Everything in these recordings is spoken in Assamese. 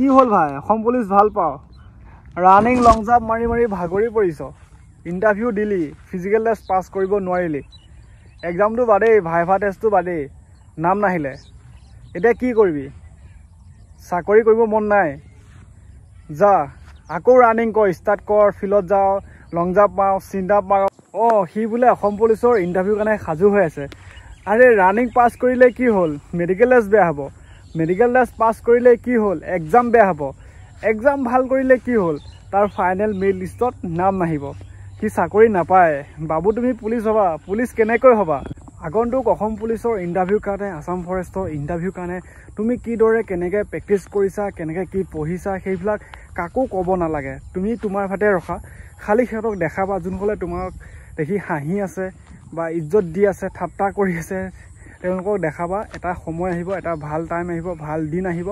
কি হল ভাই অসম পুলিচ ভাল পাও ৰানিং লং জাম্প মাৰি মাৰি ভাগৰি পৰিছ ইন্টাৰভিউ দিলি ফিজিক্যাল টেষ্ট পাস কৰিব নোৱাৰিলি এক্সামটো বাদেই ভাইভা টেষ্টটো বাদেই নাম নাহিলে এতিয়া কি কৰিবি চাকৰি কৰিব মন নাই যা আকৌ ৰানিং কৰ ষ্টাৰ্ট কৰ ফিল্ডত যাও লং জাম্প মাৰ চিন আপ মাৰ সি বোলে অসম পুলিচৰ ইন্টাৰভিউ কাৰণে সাজু হৈ আছে আৰে ৰানিং পাস কৰিলে কি হ'ল মেডিকেল টেষ্ট বেয়া হ'ব মেডিকেল টেষ্ট পাস কৰিলে কি হ'ল এক্সাম বেয়া হ'ব এক্সাম ভাল কৰিলে কি হ'ল তাৰ ফাইনেল মেৰিট লিষ্টত নাম নাহিব কি চাকৰি নাপায় বাবু তুমি পুলিচ হবা পুলিচ কেনেকৈ হবা আগন্তুক অসম পুলিচৰ ইন্টাৰভিউ কাৰণে আসাম ফৰেষ্টৰ ইন্টাৰভিউ কাৰণে তুমি কি দৰে কেনেকৈ প্ৰেক্টিছ কৰিছা কেনেকৈ কি পঢ়িছা সেইবিলাক কাকো ক'ব নালাগে তুমি তোমাৰ ভাতে ৰখা খালি সিহঁতক দেখাবা যোনসকলে তোমাক দেখি হাঁহি আছে বা ইজ্জত দি আছে ঠাট্টা কৰি আছে তেওঁলোকক দেখাবা এটা সময় আহিব এটা ভাল টাইম আহিব ভাল দিন আহিব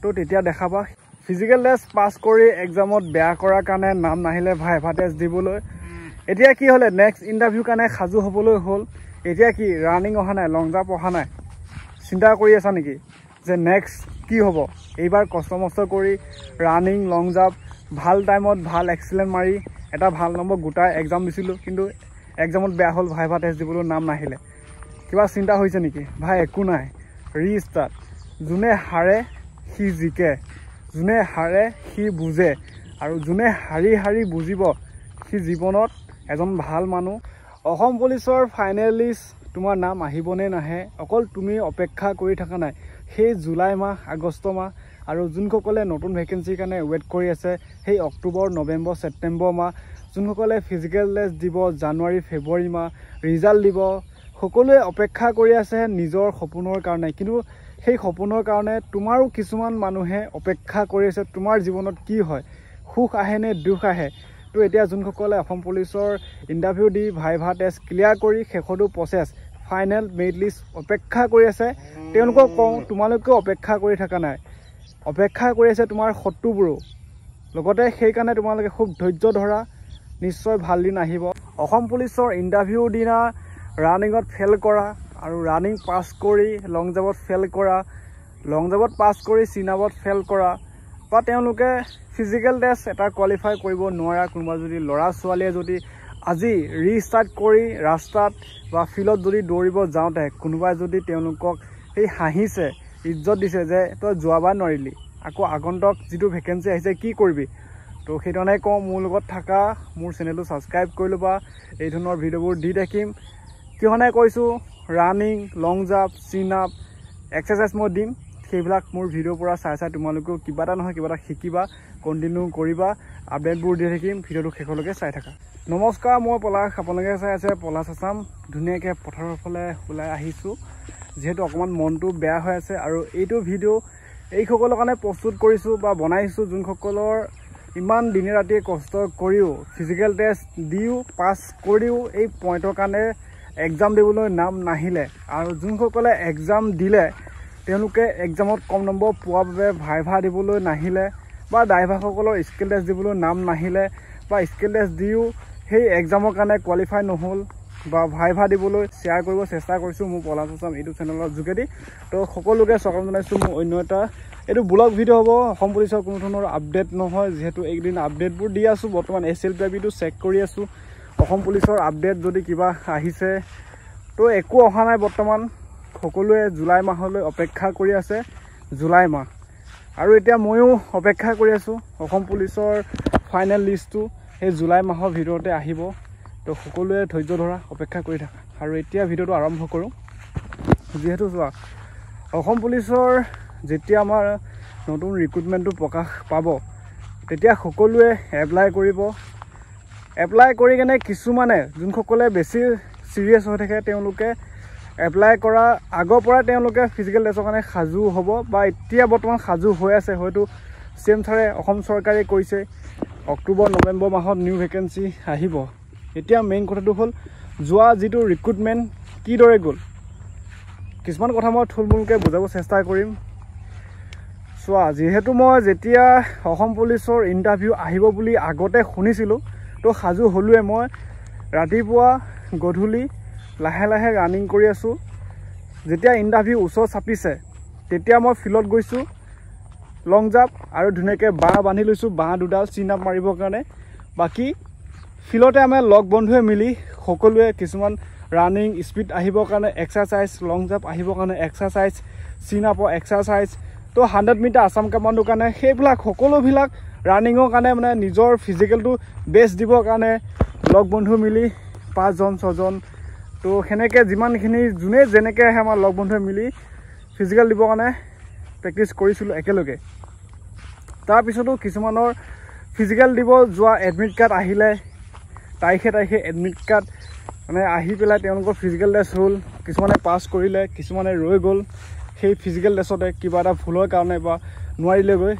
তো তেতিয়া দেখাবা ফিজিক্যাল টেষ্ট পাস কৰি এক্সামত বেয়া কৰাৰ কাৰণে নাম নাহিলে ভাইভা টেষ্ট দিবলৈ এতিয়া কি হ'লে নেক্সট ইন্টাৰভিউ কাৰণে সাজু হ'বলৈ হ'ল এতিয়া কি ৰানিং অহা নাই লং জাম্প অহা নাই চিন্তা কৰি আছা নেকি যে নেক্সট কি হ'ব এইবাৰ কষ্ট মষ্ট কৰি ৰানিং লং জাম্প ভাল টাইমত ভাল এক্সিলেণ্ট মাৰি এটা ভাল নম্বৰ গোটাই এক্সাম দিছিলোঁ কিন্তু এক্সামত বেয়া হ'ল ভাইভা টেষ্ট দিবলৈ নাম নাহিলে কিবা চিন্তা হৈছে নেকি ভাই একো নাই ৰিষ্টাৰ্ট যোনে হাৰে সি জিকে যোনে হাৰে সি বুজে আৰু যোনে হাৰি বুজিব সি জীৱনত এজন ভাল মানুহ অসম পুলিচৰ ফাইনেলিষ্ট তোমাৰ নাম আহিবনে নাহে অকল তুমি অপেক্ষা কৰি থকা নাই সেই জুলাই মাহ আগষ্ট মাহ আৰু যোনসকলে নতুন ভেকেঞ্চিৰ কাৰণে ৱেইট কৰি আছে সেই অক্টোবৰ নৱেম্বৰ ছেপ্টেম্বৰ মাহ যোনসকলে ফিজিকেল টেষ্ট দিব জানুৱাৰী ফেব্ৰুৱাৰী মাহ ৰিজাল্ট দিব সকলোৱে অপেক্ষা কৰি আছে নিজৰ সপোনৰ কাৰণে কিন্তু সেই সপোনৰ কাৰণে তোমাৰো কিছুমান মানুহে অপেক্ষা কৰি আছে তোমাৰ জীৱনত কি হয় সুখ আহে নে দুখ আহে তো এতিয়া যোনসকলে অসম পুলিচৰ ইন্টাৰভিউ দি ভাইভা টেষ্ট ক্লিয়াৰ কৰি শেষতো প্ৰচেছ ফাইনেল মেৰিট লিষ্ট অপেক্ষা কৰি আছে তেওঁলোকক কওঁ তোমালোকেও অপেক্ষা কৰি থকা নাই অপেক্ষা কৰি আছে তোমাৰ শত্ৰুবোৰো লগতে সেইকাৰণে তোমালোকে খুব ধৈৰ্য ধৰা নিশ্চয় ভাল দিন আহিব অসম পুলিচৰ ইন্টাৰভিউ দিনা ৰানিঙত ফেল কৰা আৰু ৰানিং পাছ কৰি লং জাম্পত ফেল কৰা লং জাম্পত পাছ কৰি চিনাবত ফেল কৰা বা তেওঁলোকে ফিজিকেল টেষ্ট এটা কোৱালিফাই কৰিব নোৱাৰা কোনোবা যদি ল'ৰা ছোৱালীয়ে যদি আজি ৰিষ্টাৰ্ট কৰি ৰাস্তাত বা ফিল্ডত যদি দৌৰিব যাওঁতে কোনোবাই যদি তেওঁলোকক সেই হাঁহিছে ইজ্জত দিছে যে তই যোৱাবাৰ নোৱাৰিলি আকৌ আগন্তুক যিটো ভেকেঞ্চি আহিছে কি কৰিবি তো সেইধৰণে কওঁ মোৰ লগত থকা মোৰ চেনেলটো ছাবস্ক্ৰাইব কৰি ল'বা এই ধৰণৰ ভিডিঅ'বোৰ দি থাকিম কিহনে কৈছোঁ ৰানিং লং জাম্প চিন আপ এক্সাৰচাইজ মই দিম সেইবিলাক মোৰ ভিডিঅ'ৰ পৰা চাই তোমালোকেও কিবা এটা নহয় কিবা এটা শিকিবা কণ্টিনিউ কৰিবা আপডেটবোৰ দি থাকিম ভিডিঅ'টো শেষলৈকে চাই থাকা নমস্কাৰ মই পলাশ আপোনালোকে চাই আছে পলাশ আছাম ধুনীয়াকৈ পথাৰৰ ফালে ওলাই আহিছোঁ যিহেতু অকণমান মনটো বেয়া হৈ আছে আৰু এইটো ভিডিঅ' এইসকলৰ কাৰণে প্ৰস্তুত কৰিছোঁ বা বনাইছোঁ যোনসকলৰ ইমান দিনে ৰাতিয়ে কষ্ট কৰিও ফিজিকেল টেষ্ট দিও পাছ কৰিও এই পইণ্টৰ কাৰণে এক্সাম দিবলৈ নাম নাহিলে আৰু যোনসকলে এক্সাম দিলে তেওঁলোকে এক্সামত কম নম্বৰ পোৱাৰ বাবে ভাইভা দিবলৈ নাহিলে বা ড্ৰাইভাৰসকলৰ স্কিল টেষ্ট দিবলৈ নাম নাহিলে বা স্কিল টেষ্ট দিও সেই এক্সামৰ কাৰণে কোৱালিফাই নহ'ল বা ভাইভা দিবলৈ শ্বেয়াৰ কৰিব চেষ্টা কৰিছোঁ মোৰ পলাশ আছাম ইউটিউব চেনেলৰ যোগেদি তো সকলোকে স্বাগতম জনাইছোঁ মোৰ অন্য এটা এইটো ব্লগ ভিডিঅ' হ'ব অসম পুলিচৰ কোনো ধৰণৰ আপডেট নহয় যিহেতু এইকেইদিন আপডেটবোৰ দি আছোঁ বৰ্তমান SLPIBটো চেক কৰি আছোঁ অসম পুলিচৰ আপডেট যদি কিবা আহিছে তো একো অহা নাই বৰ্তমান সকলোৱে জুলাই মাহলৈ অপেক্ষা কৰি আছে জুলাই মাহ আৰু এতিয়া ময়ো অপেক্ষা কৰি আছোঁ অসম পুলিচৰ ফাইনেল লিষ্টটো সেই জুলাই মাহৰ ভিতৰতে আহিব তো সকলোৱে ধৈৰ্য ধৰা অপেক্ষা কৰি থাকা আৰু এতিয়া ভিডিঅ'টো আৰম্ভ কৰোঁ যিহেতু চোৱা অসম পুলিচৰ যেতিয়া আমাৰ নতুন ৰিক্ৰুটমেণ্টটো প্ৰকাশ পাব তেতিয়া সকলোৱে এপ্লাই কৰিব এপ্লাই কৰি কেনে কিছুমানে যোনসকলে বেছি চিৰিয়াছ হৈ থাকে তেওঁলোকে এপ্লাই কৰা আগৰ পৰা তেওঁলোকে ফিজিকেল টেষ্টৰ কাৰণে সাজু হ'ব বা এতিয়া বৰ্তমান সাজু হৈ আছে হয়তো CM ছাৰে অসম চৰকাৰে কৈছে অক্টোবৰ নৱেম্বৰ মাহত নিউ ভেকেঞ্চি আহিব এতিয়া মেইন কথাটো হ'ল যোৱা যিটো ৰিক্ৰুটমেণ্ট কিদৰে গ'ল কিছুমান কথা মই থুলমূলকৈ বুজাব চেষ্টা কৰিম চোৱা যিহেতু মই যেতিয়া অসম পুলিচৰ ইণ্টাৰভিউ আহিব বুলি আগতে শুনিছিলোঁ তো সাজু হ'লোৱে মই ৰাতিপুৱা গধূলি লাহে লাহে ৰানিং কৰি আছোঁ যেতিয়া ইণ্টাৰভিউ ওচৰ চাপিছে তেতিয়া মই ফিল্ডত গৈছোঁ লং জাম্প আৰু ধুনীয়াকৈ বাঁহ বান্ধি লৈছোঁ, বাঁহ দুডাল চিন আপ মাৰিবৰ কাৰণে। বাকী ফিল্ডতে আমাৰ লগ বন্ধুৱে মিলি সকলোৱে কিছুমান ৰানিং স্পীড আহিবৰ কাৰণে এক্সাৰচাইজ, লং জাম্প আহিবৰ কাৰণে এক্সাৰচাইজ, চিন আপৰ এক্সাৰচাইজ, তো 100 মিটাৰ আছাম কামাণ্ডোৰ কাৰণে সেইবিলাক সকলোবিলাক ৰানিঙৰ কাৰণে মানে নিজৰ ফিজিকেলটো বেষ্ট দিবৰ কাৰণে লগ বন্ধু মিলি 5জন 6জন তো সেনেকৈ যিমানখিনি যোনে যেনেকৈ আহে আমাৰ লগ বন্ধুৱে মিলি ফিজিকেল দিবৰ কাৰণে প্ৰেক্টিছ কৰিছিলোঁ একেলগে। তাৰপিছতো কিছুমানৰ ফিজিকেল দিব যোৱা এডমিট কাৰ্ড আহিলে, তাৰিখে এডমিট কাৰ্ড মানে আহি পেলাই তেওঁলোকৰ ফিজিকেল টেষ্ট হ'ল, কিছুমানে পাছ কৰিলে, কিছুমানে ৰৈ গ'ল সেই ফিজিকেল টেষ্টতে কিবা এটা ভুলৰ কাৰণে বা নোৱাৰিলেগৈ।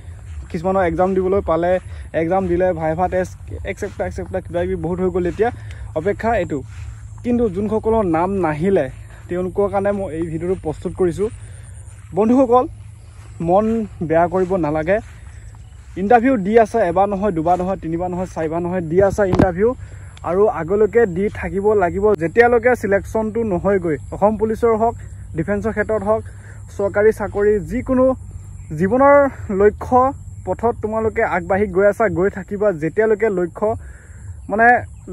কিছুমানৰ এক্সাম দিবলৈ পালে, এক্সাম দিলে, ভাইভা টেষ্ট এক্সেপ্টা কিবা কিবি বহুত হৈ গ'ল। এতিয়া অপেক্ষা এইটো। কিন্তু যোনসকলৰ নাম নাহিলে তেওঁলোকৰ কাৰণে মই এই ভিডিঅ'টো প্ৰস্তুত কৰিছোঁ। বন্ধুসকল মন বেয়া কৰিব নালাগে, ইণ্টাৰভিউ দি আছে, এবাৰ নহয়, দুবাৰ নহয়, তিনিবাৰ নহয়, চাৰিবাৰ নহয়, দি আছে ইণ্টাৰভিউ আৰু আগলৈকে দি থাকিব লাগিব যেতিয়ালৈকে চিলেকশ্যনটো নহয়গৈ। অসম পুলিচৰ হওক, ডিফেন্সৰ ক্ষেত্ৰত হওক, চৰকাৰী চাকৰি, যিকোনো জীৱনৰ লক্ষ্য পথত তোমালোকে আগবাঢ়ি গৈ আছা, গৈ থাকিবা যেতিয়ালৈকে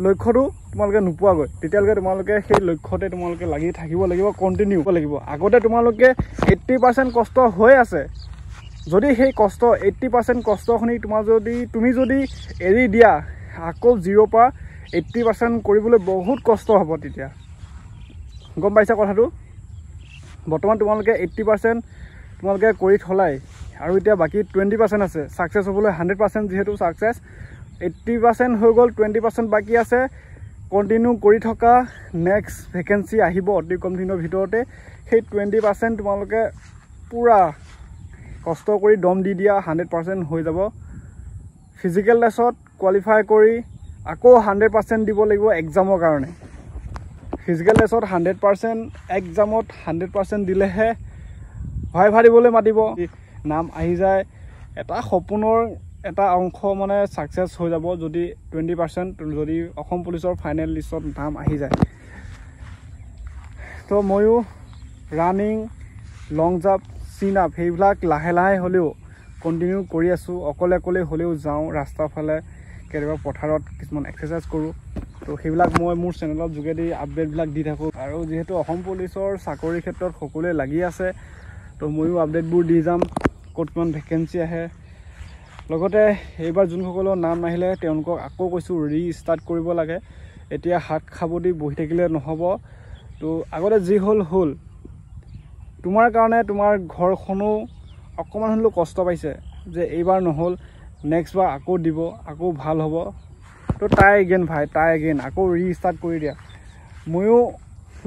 লক্ষ্যটো তোমালোকে নোপোৱাগৈ, তেতিয়ালৈকে তোমালোকে সেই লক্ষ্যতে তোমালোকে লাগি থাকিব লাগিব, কণ্টিনিউ কৰিব লাগিব। আগতে তোমালোকে 80% কষ্ট হৈ আছে, যদি সেই কষ্ট 80% কষ্টখিনি তুমি যদি এৰি দিয়া, আকৌ 0 পৰা 80% কৰিবলৈ বহুত কষ্ট হ'ব। তেতিয়া গম পাইছা কথাটো? বৰ্তমান তোমালোকে 80% তোমালোকে কৰি থলাই আৰু এতিয়া বাকী 20% আছে ছাকচেছ হ'বলৈ। 100% যিহেতু ছাকচেছ, 80% হৈ গ'ল, 20% বাকী আছে। কণ্টিনিউ কৰি থকা, নেক্সট ভেকেঞ্চি আহিব অতি কম দিনৰ ভিতৰতে। সেই 20% তোমালোকে পূৰা কষ্ট কৰি দম দি দিয়া, 100% হৈ যাব। ফিজিকেল টেষ্টত কোৱালিফাই কৰি আকৌ 100% দিব লাগিব এক্সামৰ কাৰণে। ফিজিকেল টেষ্টত 100%, এক্সামত 100% দিলেহে ভাইভা দিবলৈ মাতিব, নাম আহি যায়। এটা সপোনৰ এটা অংশ মানে ছাকচেছ হৈ যাব যদি 20% যদি অসম পুলিচৰ ফাইনেল লিষ্টত নাম আহি যায়। তো ময়ো ৰানিং, লং জাম্প, চিন আপ সেইবিলাক লাহে লাহে হ'লেও কণ্টিনিউ কৰি আছোঁ। অকলে হ'লেও যাওঁ ৰাস্তাৰ ফালে, কেতিয়াবা পথাৰত কিছুমান এক্সাৰচাইজ কৰোঁ। তো সেইবিলাক মই মোৰ চেনেলৰ যোগেদি আপডেটবিলাক দি থাকোঁ। আৰু যিহেতু অসম পুলিচৰ চাকৰিৰ ক্ষেত্ৰত সকলোৱে লাগি আছে, তো ময়ো আপডেটবোৰ দি যাম, ক'ত কিমান ভেকেঞ্চি আহে। লগতে এইবাৰ যোনসকলৰ নাম নাহিলে তেওঁলোকক আকৌ কৈছোঁ ৰিষ্টাৰ্ট কৰিব লাগে। এতিয়া হাত সাৱটি বহি থাকিলে নহ'ব। তো আগতে যি হ'ল, তোমাৰ কাৰণে তোমাৰ ঘৰখনো অকণমান হ'লেও কষ্ট পাইছে যে এইবাৰ নহ'ল, নেক্সট বাৰ আকৌ দিব, আকৌ ভাল হ'ব। তো ট্ৰাই এগেইন আকৌ ৰিষ্টাৰ্ট কৰি দিয়া। ময়ো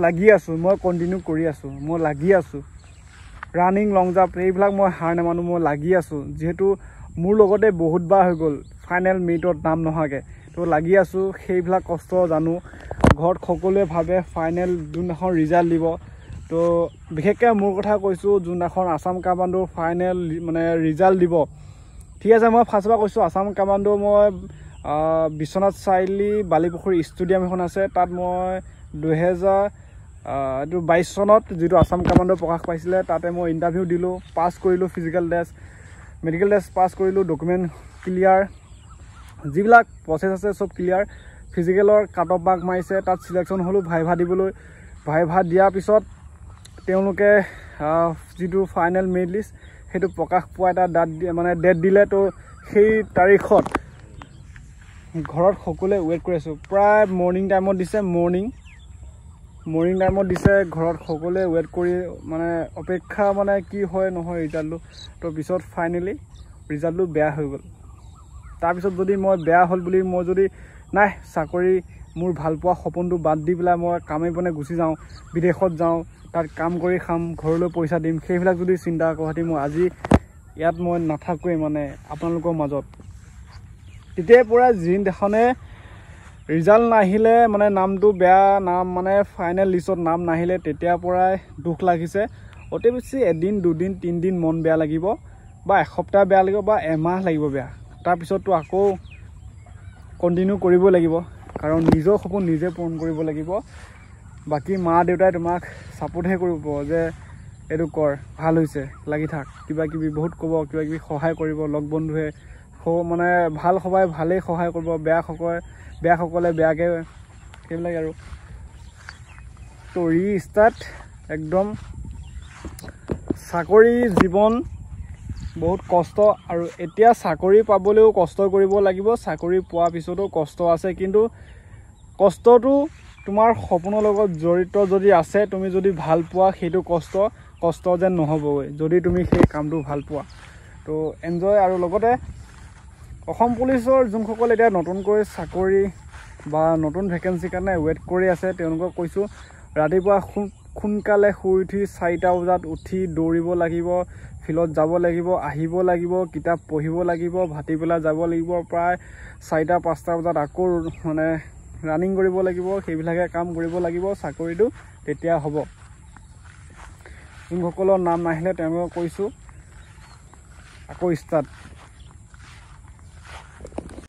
লাগি আছোঁ, মই কণ্টিনিউ কৰি আছোঁ, মই লাগি আছোঁ। ৰানিং, লং জাম্প এইবিলাক মই হাৰ নেমানো, মই লাগি আছোঁ। যিহেতু মোৰ লগতে বহুতবাৰ হৈ গ'ল ফাইনেল মেৰিটত নাম নহাকৈ, তো লাগি আছোঁ। সেইবিলাক কষ্ট জানো। ঘৰত সকলোৱে ভাবে ফাইনেল যোনদিনাখন ৰিজাল্ট দিব, তো বিশেষকৈ মোৰ কথা কৈছোঁ, যোনদিনাখন আছাম কামাণ্ডোৰ ফাইনেল মানে ৰিজাল্ট দিব, ঠিক আছে। মই ফাৰ্ষ্টৰ পৰা কৈছোঁ আছাম কামাণ্ডো মই বিশ্বনাথ চাৰিআলি বালিপুখুৰী ষ্টেডিয়াম এখন আছে, তাত মই 2022 চনত যিটো আছাম কামাণ্ডো প্ৰকাশ পাইছিলে, তাতে মই ইণ্টাৰভিউ দিলোঁ, পাছ কৰিলোঁ, ফিজিকেল টেষ্ট, মেডিকেল টেষ্ট পাছ কৰিলোঁ, ডকুমেণ্ট ক্লিয়াৰ, যিবিলাক প্ৰচেছ আছে চব ক্লিয়াৰ। ফিজিকেলৰ কাট অফ মাৰ্ক মাৰিছে, তাত চিলেকশ্যন হ'লোঁ ভাইভা দিবলৈ। ভাইভা দিয়াৰ পিছত তেওঁলোকে যিটো ফাইনেল মেৰিট লিষ্ট সেইটো প্ৰকাশ পোৱা এটা ডেট দিলে। তো সেই তাৰিখত ঘৰত সকলোৱে ৱেইট কৰি আছোঁ। প্ৰায় মৰ্ণিং টাইমত দিছে, ঘৰত সকলোৱে ৱেইট কৰি মানে অপেক্ষা মানে কি হয় নহয় ৰিজাল্টটো। তো পিছত ফাইনেলি ৰিজাল্টটো বেয়া হৈ গ'ল। তাৰপিছত যদি মই বেয়া হ'ল বুলি মই যদি নাই চাকৰি মোৰ ভালপোৱা সপোনটো বাদ দি পেলাই মই কামে বনে গুচি যাওঁ, বিদেশত যাওঁ, তাত কাম কৰি খাম, ঘৰলৈ পইচা দিম, সেইবিলাক যদি চিন্তা কৰি মই আজি ইয়াত মই নাথাকোৱেই মানে আপোনালোকৰ মাজত। তেতিয়াৰ পৰা যিদিনাখনে ৰিজাল্ট নাহিলে মানে নামটো বেয়া, নাম মানে ফাইনেল লিষ্টত নাম নাহিলে, তেতিয়াৰ পৰাই দুখ লাগিছে। অতি বেছি এদিন, দুদিন, 3 দিন মন বেয়া লাগিব, বা এসপ্তাহ বেয়া লাগিব, বা এমাহ লাগিব বেয়া। তাৰপিছততো আকৌ কণ্টিনিউ কৰিব লাগিব, কাৰণ নিজৰ সপোন নিজে পূৰণ কৰিব লাগিব। বাকী মা দেউতাই তোমাক ছাপোৰ্টহে কৰিব যে এইটো কৰ ভাল হৈছে লাগি থাক কিবা কিবি বহুত ক'ব কিবা কিবি সহায় কৰিব লগ বন্ধুৱে মানে ভাল সবাই ভালেই সহায় কৰিব বেয়াসকলে বেয়াকৈ সেইবিলাক আৰু তো ৰিষ্টাৰ্ট একদম চাকৰি জীৱন বহুত কষ্ট আৰু এতিয়া চাকৰি পাবলৈও কষ্ট কৰিব লাগিব চাকৰি পোৱাৰ পিছতো কষ্ট আছে কিন্তু কষ্টটো তোমাৰ সপোনৰ লগত জড়িত যদি আছে তুমি যদি ভাল পোৱা সেইটো কষ্ট যেন নহ'বগৈ যদি তুমি সেই কামটো ভাল পোৱা তো এনজয় আৰু লগতে অসম পুলিচৰ যোনসকল এতিয়া নতুনকৈ চাকৰি বা নতুন ভেকেঞ্চিৰ কাৰণে ৱেইট কৰি আছে তেওঁলোকক কৈছোঁ ৰাতিপুৱা সোনকালে শুই উঠি 4টা বজাত উঠি দৌৰিব লাগিব ফিল্ডত যাব লাগিব আহিব লাগিব কিতাপ পঢ়িব লাগিব ভাটিবেলা যাব লাগিব প্ৰায় 4টা 5টা বজাত আকৌ মানে ৰানিং কৰিব লাগিব সেইবিলাকে কাম কৰিব লাগিব চাকৰিটো তেতিয়া হ'ব যোনসকলৰ নাম নাহিলে তেওঁলোকক কৈছোঁ আকৌ ষ্টাৰ্ট